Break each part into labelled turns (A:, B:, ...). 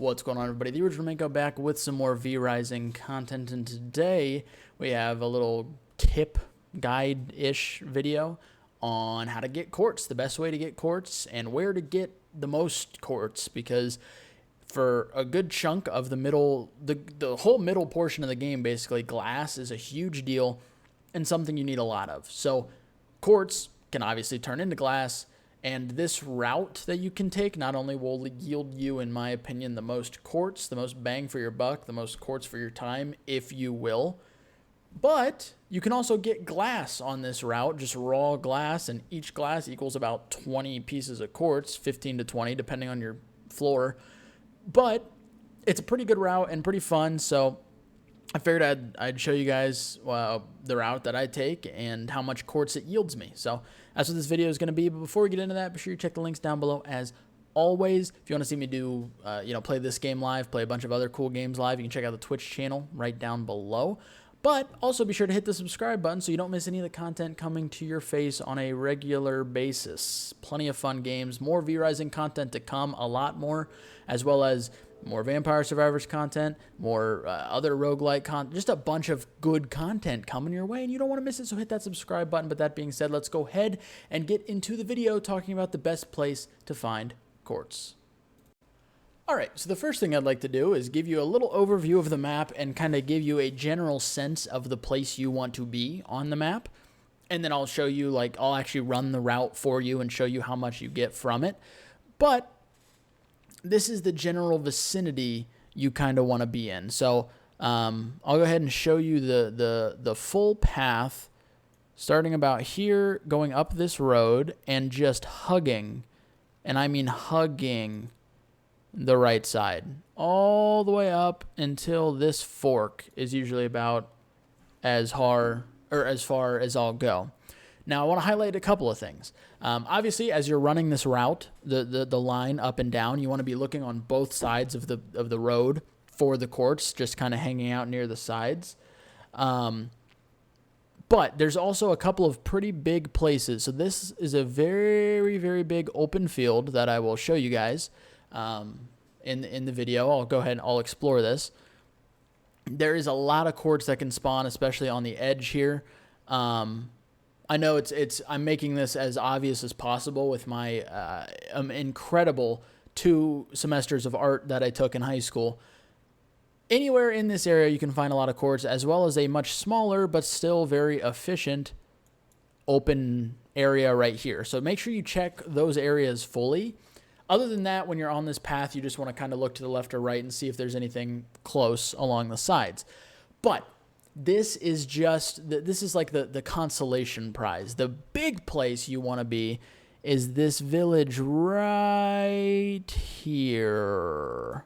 A: What's going on, everybody? The original Mako back with some more V-Rising content, and today we have a little tip guide-ish video on how to get quartz, the best way to get quartz, and where to get the most quartz, because for a good chunk of the middle, the whole middle portion of the game, basically, glass is a huge deal and something you need a lot of. So quartz can obviously turn into glass, and this route that you can take not only will yield you, in my opinion, the most quartz, the most bang for your buck, the most quartz for your time, if you will, but you can also get glass on this route, just raw glass, and each glass equals about 20 pieces of quartz, 15 to 20, depending on your floor. But it's a pretty good route and pretty fun, so I figured I'd show you guys the route that I take and how much quartz it yields me. So that's what this video is going to be. But before we get into that, be sure you check the links down below as always. If you want to see me do, play this game live, play a bunch of other cool games live, you can check out the Twitch channel right down below. But also be sure to hit the subscribe button so you don't miss any of the content coming to your face on a regular basis. Plenty of fun games, more V-Rising content to come, a lot more, as well as more Vampire Survivors content, more other roguelike content, just a bunch of good content coming your way, and you don't want to miss it, so hit that subscribe button. But that being said, let's go ahead and get into the video talking about the best place to find quartz. Alright, so the first thing I'd like to do is give you a little overview of the map and kind of give you a general sense of the place you want to be on the map. And then I'll show you, I'll actually run the route for you and show you how much you get from it. But this is the general vicinity you kind of want to be in. So I'll go ahead and show you the full path, starting about here, going up this road, and just hugging, and I mean hugging, the right side all the way up until this fork is usually about as far as I'll go. Now I want to highlight a couple of things. Obviously, as you're running this route, the line up and down, you want to be looking on both sides of the road for the quartz, just kind of hanging out near the sides. But there's also a couple of pretty big places. So this is a very, very big open field that I will show you guys in the video. I'll go ahead and I'll explore this. There is a lot of quartz that can spawn, especially on the edge here. I know I'm making this as obvious as possible with my incredible 2 semesters of art that I took in high school. Anywhere in this area you can find a lot of quartz, as well as a much smaller but still very efficient open area right here. So make sure you check those areas fully. Other than that, when you're on this path, you just want to kind of look to the left or right and see if there's anything close along the sides. But this is like the consolation prize. The big place you want to be is this village right here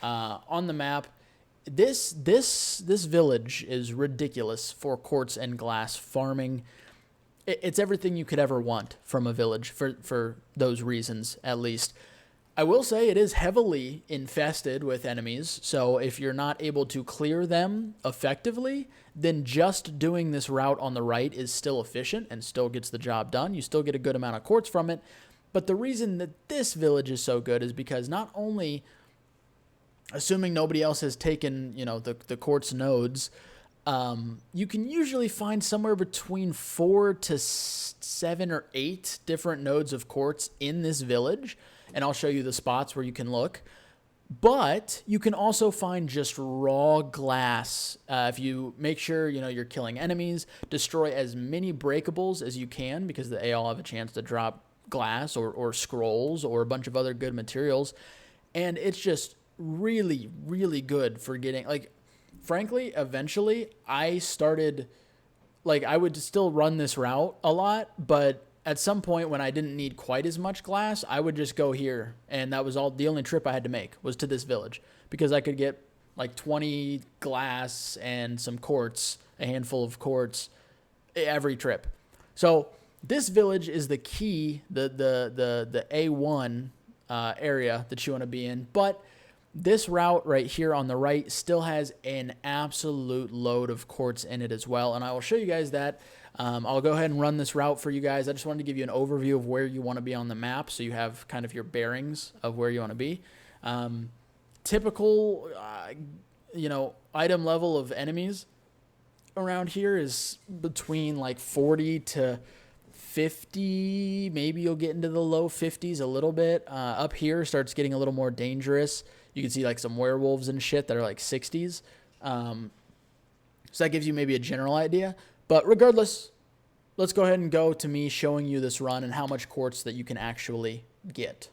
A: on the map. This village is ridiculous for quartz and glass farming. It's everything you could ever want from a village for those reasons, at least. I will say it is heavily infested with enemies, so if you're not able to clear them effectively, then just doing this route on the right is still efficient and still gets the job done. You still get a good amount of quartz from it, but the reason that this village is so good is because not only, assuming nobody else has taken, the quartz nodes, you can usually find somewhere between 4 to 7 or 8 different nodes of quartz in this village, and I'll show you the spots where you can look. But you can also find just raw glass if you make sure you're killing enemies, destroy as many breakables as you can, because they all have a chance to drop glass or scrolls or a bunch of other good materials, and it's just really, really good for getting frankly, eventually, I started, I would still run this route a lot, but at some point when I didn't need quite as much glass, I would just go here, and that was the only trip I had to make was to this village, because I could get 20 glass and some quartz, a handful of quartz every trip. So this village is the key, the A1 area that you want to be in, but this route right here on the right still has an absolute load of quartz in it as well, and I will show you guys that. I'll go ahead and run this route for you guys. I just wanted to give you an overview of where you want to be on the map so you have kind of your bearings of where you want to be. typical, you know, item level of enemies around here is between like 40 to 50. Maybe you'll get into the low 50s a little bit. Up here starts getting a little more dangerous. You can see like some werewolves and shit that are like 60s. So that gives you maybe a general idea. But regardless, let's go ahead and go to me showing you this run and how much quartz that you can actually get.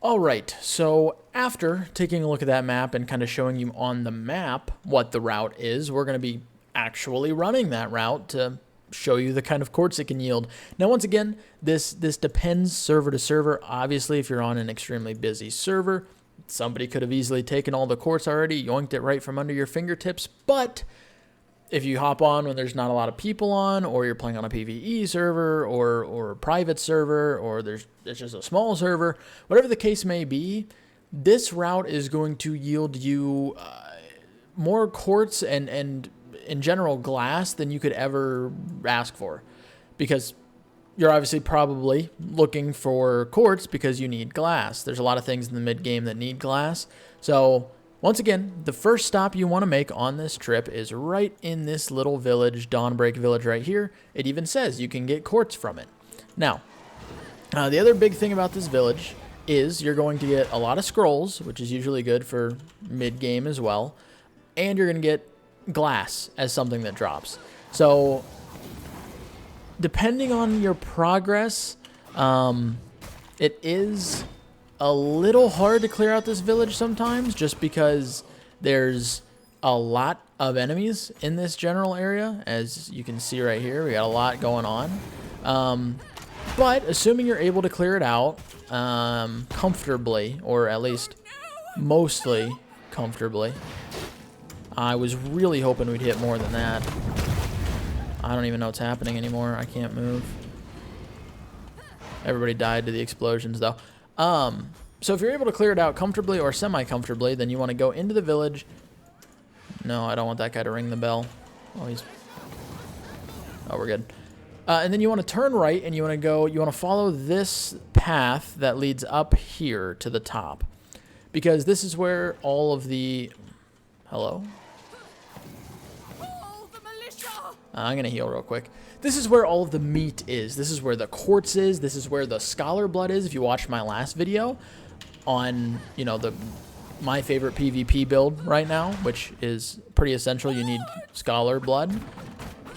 A: All right, so after taking a look at that map and kind of showing you on the map what the route is, we're going to be actually running that route to show you the kind of quartz it can yield. Now, once again, this depends server to server. Obviously, if you're on an extremely busy server, somebody could have easily taken all the quartz already, yoinked it right from under your fingertips. But if you hop on when there's not a lot of people on, or you're playing on a PvE server or a private server, or it's just a small server, whatever the case may be, this route is going to yield you more quartz and in general glass than you could ever ask for, because you're obviously probably looking for quartz because you need glass. There's a lot of things in the mid game that need glass. So once again, the first stop you want to make on this trip is right in this little village, Dawnbreak Village right here. It even says you can get quartz from it. Now, the other big thing about this village is you're going to get a lot of scrolls, which is usually good for mid game as well. And you're going to get glass as something that drops. So depending on your progress, it is a little hard to clear out this village sometimes, just because there's a lot of enemies in this general area. As you can see right here, we got a lot going on. But assuming you're able to clear it out comfortably, or at least mostly comfortably, I was really hoping we'd hit more than that. I don't even know what's happening anymore. I can't move. Everybody died to the explosions, though. So if you're able to clear it out comfortably or semi-comfortably, then you want to go into the village. No, I don't want that guy to ring the bell. Oh, we're good. And then you want to turn right, and you want to follow this path that leads up here to the top, because this is where all of the... Hello? I'm going to heal real quick. This is where all of the meat is. This is where the quartz is. This is where the scholar blood is. If you watched my last video on, you know, my favorite PvP build right now, which is pretty essential. You need scholar blood.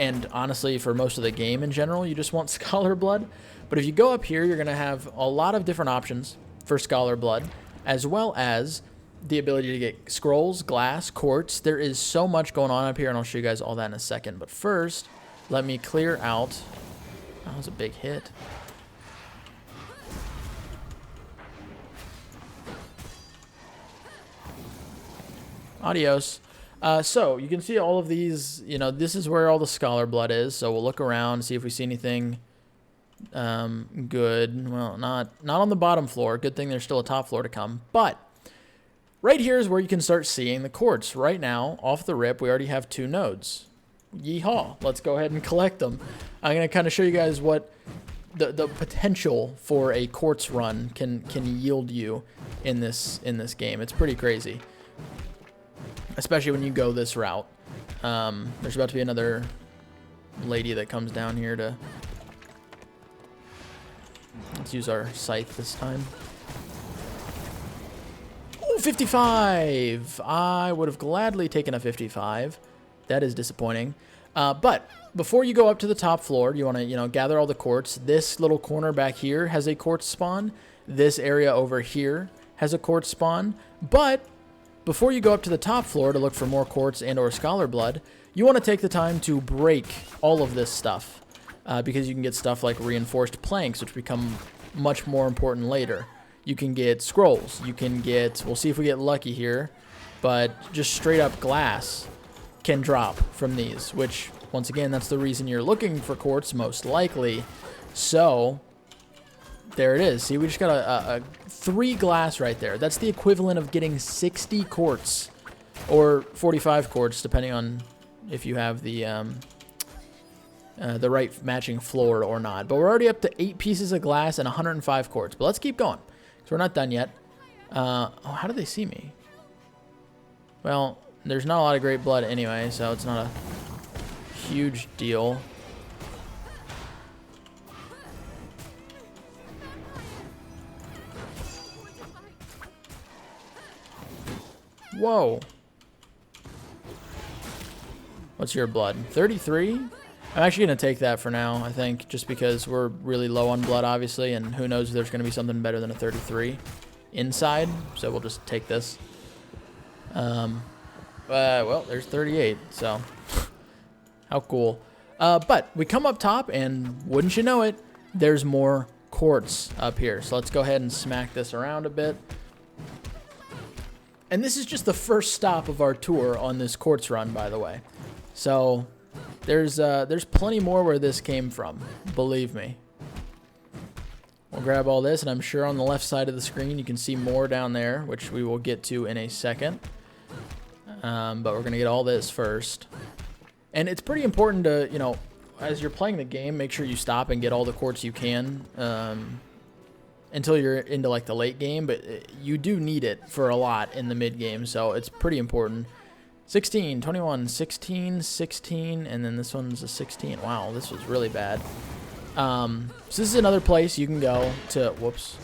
A: And honestly, for most of the game in general, you just want scholar blood. But if you go up here, you're going to have a lot of different options for scholar blood, as well as the ability to get scrolls, glass, quartz. There is so much going on up here, and I'll show you guys all that in a second. But first, let me clear out... That was a big hit. Adios. So, you can see all of these, you know, this is where all the scholar blood is. So, we'll look around, see if we see anything good. Well, not on the bottom floor. Good thing there's still a top floor to come. But right here is where you can start seeing the quartz. Right now, off the rip, we already have 2 nodes. Yeehaw. Let's go ahead and collect them. I'm going to kind of show you guys what the potential for a quartz run can yield you in this game. It's pretty crazy, especially when you go this route. There's about to be another lady that comes down here to... Let's use our scythe this time. Oh, 55! I would have gladly taken a 55. That is disappointing. But before you go up to the top floor, you want to, you know, gather all the quartz. This little corner back here has a quartz spawn. This area over here has a quartz spawn. But before you go up to the top floor to look for more quartz and or scholar blood, you want to take the time to break all of this stuff, because you can get stuff like reinforced planks, which become much more important later. You can get scrolls. You can get, we'll see if we get lucky here, but just straight up glass can drop from these, which once again, that's the reason you're looking for quartz most likely. So there it is. See, we just got a 3 glass right there. That's the equivalent of getting 60 quartz or 45 quartz, depending on if you have the right matching floor or not. But we're already up to 8 pieces of glass and 105 quartz. But let's keep going, because we're not done yet. Oh, how do they see me? Well, there's not a lot of great blood anyway, so it's not a huge deal. Whoa. What's your blood? 33? I'm actually going to take that for now, I think, just because we're really low on blood, obviously, and who knows if there's going to be something better than a 33 inside, so we'll just take this. Well, there's 38, so how cool. But we come up top, and wouldn't you know it, there's more quartz up here. So let's go ahead and smack this around a bit. And this is just the first stop of our tour on this quartz run, by the way. So there's plenty more where this came from, believe me. We'll grab all this, and I'm sure on the left side of the screen you can see more down there, which we will get to in a second. But we're going to get all this first. And it's pretty important to, you know, as you're playing the game, make sure you stop and get all the quartz you can until you're into, like, the late game. But you do need it for a lot in the mid game, so it's pretty important. 16, 21, 16, 16, and then this one's a 16. Wow, this was really bad. So this is another place you can go to, whoops.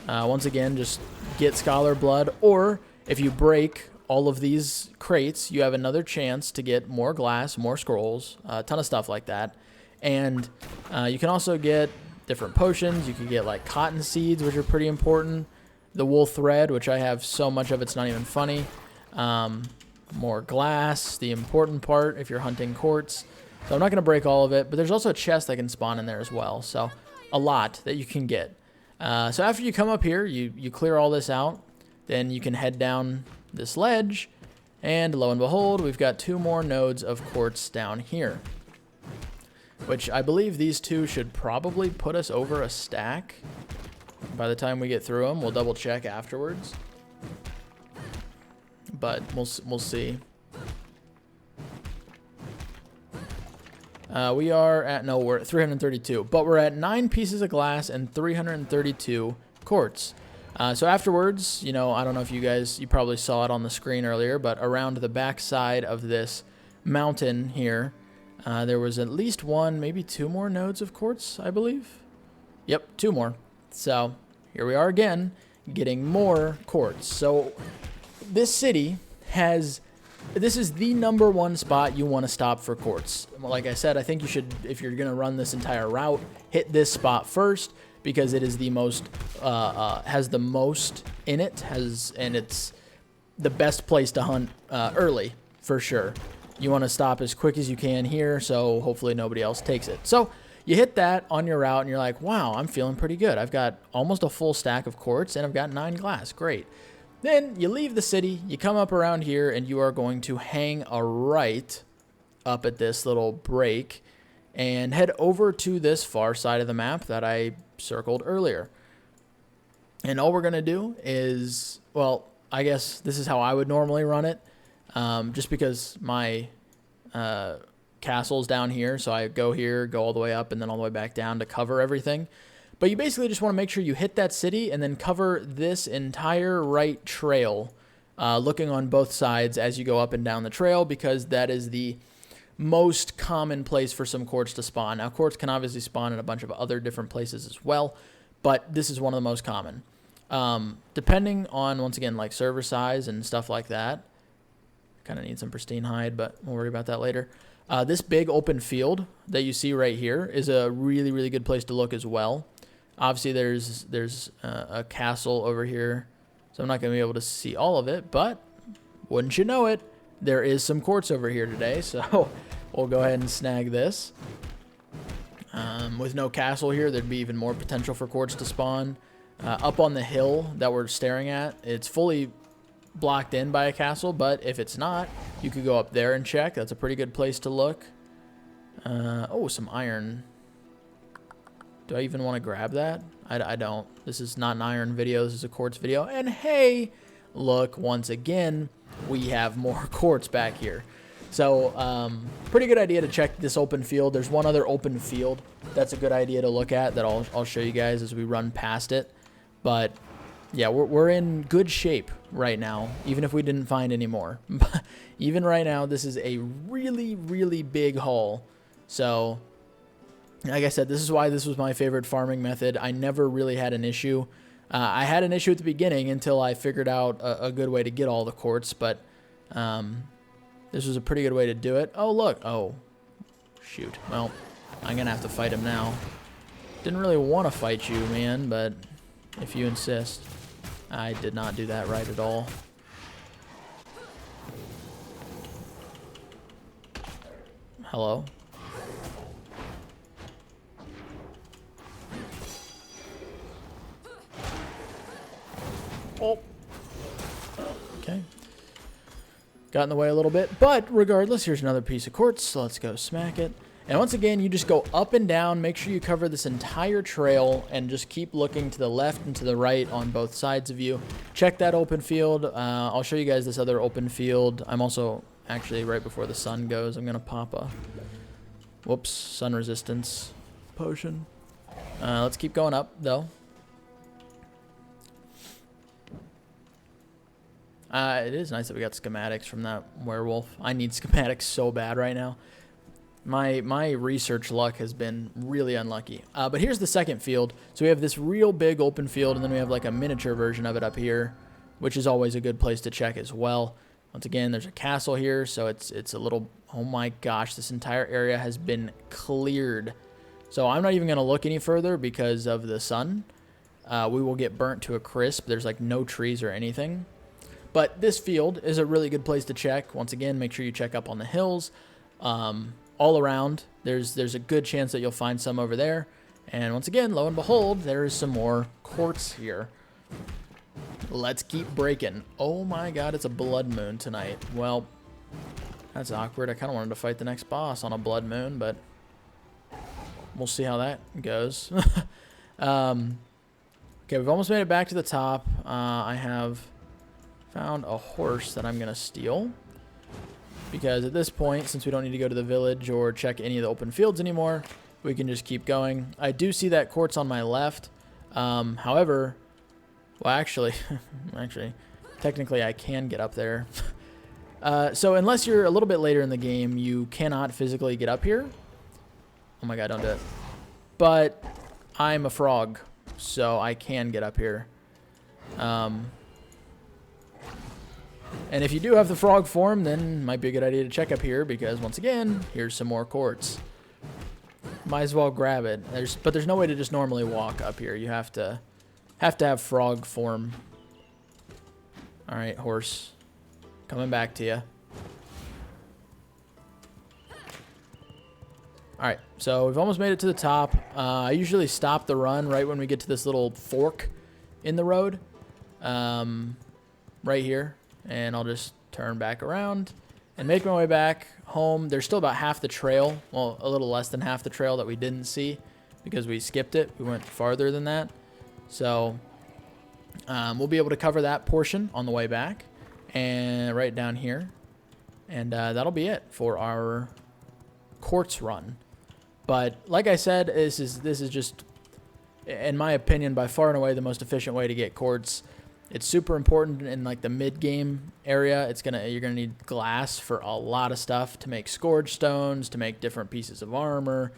A: Once again, just get Scholar Blood, or if you break all of these crates, you have another chance to get more glass, more scrolls, a ton of stuff like that. And you can also get different potions. You can get like cotton seeds, which are pretty important. The wool thread, which I have so much of, it's not even funny. More glass, the important part if you're hunting quartz. So I'm not going to break all of it, but there's also a chest that can spawn in there as well. So a lot that you can get. So after you come up here, you clear all this out. Then you can head down this ledge, and lo and behold, we've got 2 more nodes of quartz down here, which I believe these 2 should probably put us over a stack by the time we get through them. We'll double check afterwards, but we'll see. We are at, no, we're at 332, but we're at 9 pieces of glass and 332 quartz. So afterwards, you know, I don't know if you probably saw it on the screen earlier, but around the back side of this mountain here, there was at least 1, maybe 2 more nodes of quartz, I believe. Yep, 2 more. So here we are again, getting more quartz. So this city has, this is the #1 spot you want to stop for quartz. Like I said, I think you should, if you're going to run this entire route, hit this spot first, because it is the most, has the most in it, and it's the best place to hunt early, for sure. You want to stop as quick as you can here, so hopefully nobody else takes it. So you hit that on your route, and you're like, wow, I'm feeling pretty good. I've got almost a full stack of quartz, and I've got 9 glass. Great. Then you leave the city, you come up around here, and you are going to hang a right up at this little break and head over to this far side of the map that I circled earlier. And all we're going to do is, well, I guess this is how I would normally run it, just because my castle's down here, so I go here, go all the way up, and then all the way back down to cover everything. But you basically just want to make sure you hit that city and then cover this entire right trail, looking on both sides as you go up and down the trail, because that is the most common place for some quartz to spawn. Now, quartz can obviously spawn in a bunch of other different places as well, but this is one of the most common. Depending on, once again, like server size and stuff like that. Kind of need some pristine hide, but we'll worry about that later. This big open field that you see right here is a really, really good place to look as well. Obviously, there's a castle over here, so I'm not going to be able to see all of it, but wouldn't you know it, there is some quartz over here today, so we'll go ahead and snag this. With no castle here, there'd be even more potential for quartz to spawn. Up on the hill that we're staring at, it's fully blocked in by a castle, but if it's not, you could go up there and check. That's a pretty good place to look. Oh, some iron. Do I even want to grab that? I don't. This is not an iron video. This is a quartz video. And hey, look, once again, we have more quartz back here. So, pretty good idea to check this open field. There's one other open field that's a good idea to look at that I'll show you guys as we run past it. But yeah, we're in good shape right now, even if we didn't find any more. Even right now, this is a really, really big haul. So, like I said, this is why this was my favorite farming method. I never really had an issue. I had an issue at the beginning until I figured out a good way to get all the quartz, but this was a pretty good way to do it. Oh, look. Oh, shoot. Well, I'm going to have to fight him now. Didn't really want to fight you, man, but if you insist. I did not do that right at all. Hello? Oh. Okay. Got in the way a little bit, but regardless, here's another piece of quartz, so let's go smack it. And once again, you just go up and down, make sure you cover this entire trail, and just keep looking to the left and to the right on both sides of you. Check that open field. I'll show you guys this other open field. I'm also, actually, right before the sun goes, I'm going to pop a, whoops, sun resistance potion. Let's keep going up, though. It is nice that we got schematics from that werewolf. I need schematics so bad right now. My research luck has been really unlucky. But here's the second field. So we have this real big open field, and then we have like a miniature version of it up here, which is always a good place to check as well. Once again, there's a castle here, so it's a little... Oh my gosh, this entire area has been cleared. So I'm not even going to look any further because of the sun. We will get burnt to a crisp. There's like no trees or anything. But this field is a really good place to check. Once again, make sure you check up on the hills. All around, there's a good chance that you'll find some over there. And once again, lo and behold, there is some more quartz here. Let's keep breaking. Oh my god, it's a blood moon tonight. Well, that's awkward. I kind of wanted to fight the next boss on a blood moon, but we'll see how that goes. Okay, we've almost made it back to the top. I have found a horse that I'm going to steal. Because at this point, since we don't need to go to the village or check any of the open fields anymore, we can just keep going. I do see that quartz on my left. However, well, actually, technically I can get up there. So unless you're a little bit later in the game, you cannot physically get up here. Oh my god, don't do it. But I'm a frog, so I can get up here. And if you do have the frog form, then it might be a good idea to check up here, because once again, here's some more quartz. Might as well grab it. But there's no way to just normally walk up here. You have to have frog form. All right, horse. Coming back to you. All right, so we've almost made it to the top. I usually stop the run right when we get to this little fork in the road. Right here. And I'll just turn back around and make my way back home. There's still about half the trail. Well, a little less than half the trail that we didn't see because we skipped it. We went farther than that. So we'll be able to cover that portion on the way back and right down here. And that'll be it for our quartz run. But like I said, this is just, in my opinion, by far and away the most efficient way to get quartz. It's super important in like the mid-game area. You're gonna need glass for a lot of stuff, to make scourge stones, to make different pieces of armor.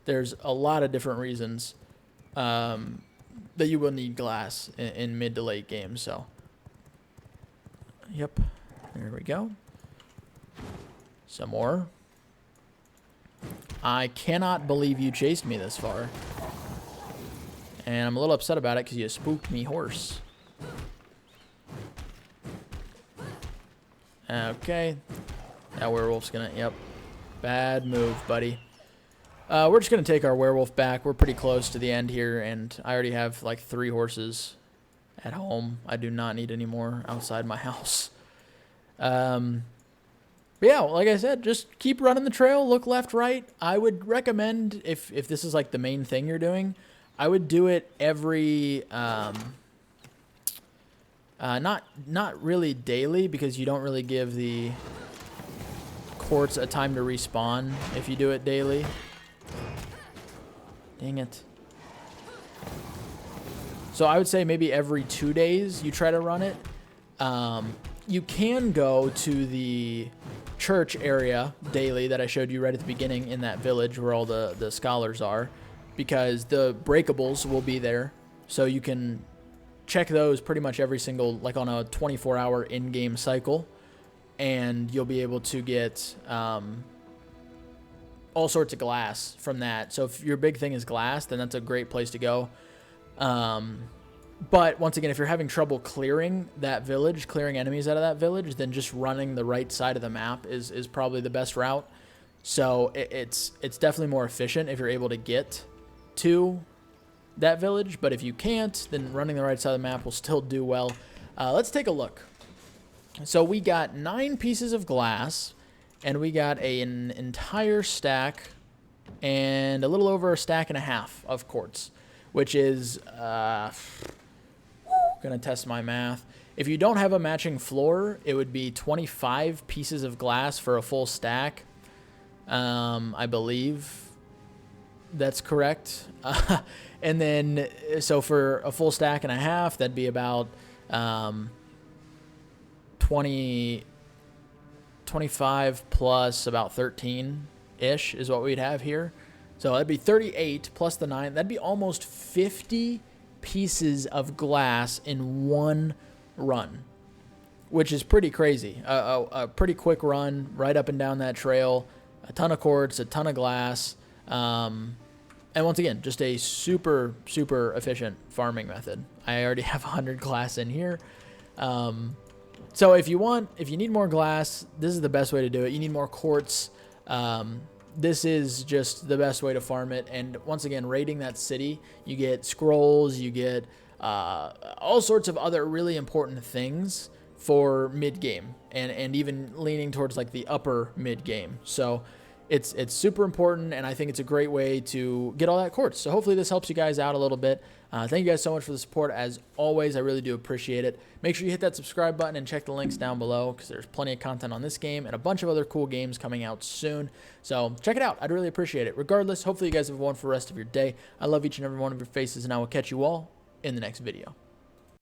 A: There's a lot of different reasons that you will need glass in mid to late game. So, yep, there we go. Some more. I cannot believe you chased me this far, and I'm a little upset about it because you spooked me, horse. Okay, that werewolf's gonna, yep, bad move, buddy. We're just gonna take our werewolf back. We're pretty close to the end here, and I already have like 3 horses at home. I do not need any more outside my house. But yeah, like I said, just keep running the trail, look left, right. I would recommend, if this is like the main thing you're doing, I would do it every, not really daily, because you don't really give the quartz a time to respawn if you do it daily. Dang it. So I would say maybe every 2 days you try to run it. You can go to the church area daily that I showed you right at the beginning in that village where all the scholars are, because the breakables will be there. So you can check those pretty much every single, like on a 24-hour in-game cycle, and you'll be able to get all sorts of glass from that. So if your big thing is glass, then that's a great place to go. But once again, if you're having trouble clearing that village, clearing enemies out of that village, then just running the right side of the map is probably the best route. So it's definitely more efficient if you're able to get to that village. But if you can't, then running the right side of the map will still do well. Let's take a look. So we got 9 pieces of glass, and we got an entire stack and a little over a stack and a half of quartz, which is gonna test my math. If you don't have a matching floor, it would be 25 pieces of glass for a full stack. I believe that's correct. And then, so for a full stack and a half, that'd be about 25 plus about 13-ish is what we'd have here. So that'd be 38 plus the 9. That'd be almost 50 pieces of glass in one run, which is pretty crazy. A pretty quick run right up and down that trail. A ton of quartz, a ton of glass. And once again, just a super, super efficient farming method. I already have 100 glass in here. So if you need more glass, this is the best way to do it. You need more quartz. This is just the best way to farm it. And once again, raiding that city, you get scrolls, you get all sorts of other really important things for mid-game, and even leaning towards like the upper mid-game. So it's super important, and I think it's a great way to get all that quartz. So hopefully this helps you guys out a little bit. Thank you guys so much for the support. As always, I really do appreciate it. Make sure you hit that subscribe button and check the links down below, because there's plenty of content on this game and a bunch of other cool games coming out soon. So check it out. I'd really appreciate it. Regardless, hopefully you guys have won for the rest of your day. I love each and every one of your faces, and I will catch you all in the next video.